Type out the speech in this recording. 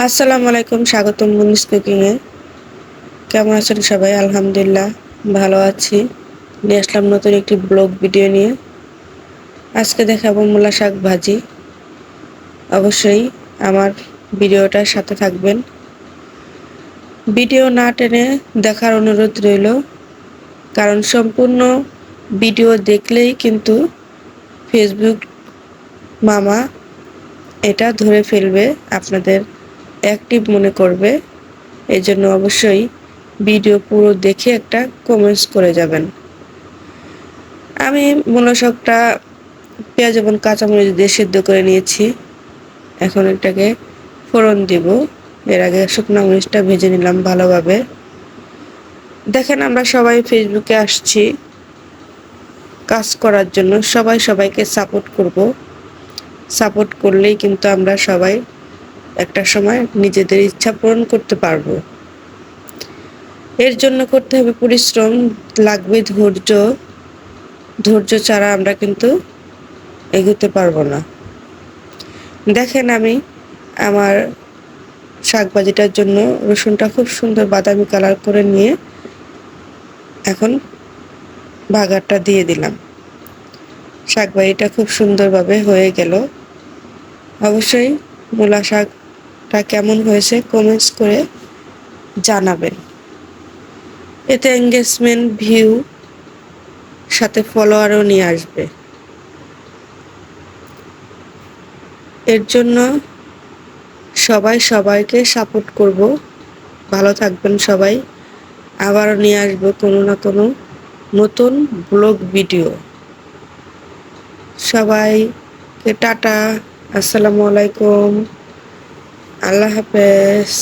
আসসালামু আলাইকুম, স্বাগতম মুনিস কুকিংয়ে। কেমন আছেন সবাই? আলহামদুলিল্লাহ ভালো আছি। নিয়ে আসলাম নতুন একটি ব্লগ ভিডিও নিয়ে। আজকে দেখাবো মূলা শাক ভাজি। অবশ্যই আমার ভিডিওটার সাথে থাকবেন। ভিডিও না টেনে দেখার অনুরোধ রইল, কারণ সম্পূর্ণ ভিডিও দেখলেই কিন্তু ফেসবুক মামা এটা ধরে ফেলবে, আপনাদের অ্যাক্টিভ মনে করবে। এই জন্য অবশ্যই ভিডিও পুরো দেখে একটা কমেন্টস করে যাবেন। আমি মূলা শাকটা পেঁয়াজ এবং কাঁচামরিচ দিয়ে সিদ্ধ করে নিয়েছি। এখন এটাকে ফোড়ন দিব। এর আগে শুকনো মরিচটা ভেজে নিলাম ভালোভাবে। দেখেন, আমরা সবাই ফেসবুকে আসছি কাজ করার জন্য, সবাই সবাইকে সাপোর্ট করব। সাপোর্ট করলেই কিন্তু আমরা সবাই একটা সময় নিজেদের ইচ্ছা পূরণ করতে পারবো। এর জন্য করতে হবে পরিশ্রম, লাগবে ধৈর্য। ধৈর্য ছাড়া আমরা কিন্তু এগোতে পারবো না। দেখেন, আমি আমার শাক ভাজিটার জন্য রসুনটা খুব সুন্দর বাদামি কালার করে নিয়ে এখন বাগারটা দিয়ে দিলাম। শাক ভাজিটা খুব সুন্দরভাবে হয়ে গেল। অবশ্যই মূলা শাকটা কেমন হয়েছে কমেন্টস করে জানাবেন। এতে এঙ্গেজমেন্ট, ভিউ, সাথে ফলোয়ারও নিয়ে আসবে। এর জন্য সবাই সবাইকে সাপোর্ট করব। ভালো থাকবেন সবাই। আবারও নিয়ে আসবো কোনো না কোনো নতুন ব্লগ ভিডিও। সবাইকে টাটা, আসসালামু আলাইকুম, আল্লাহ হাফেজ।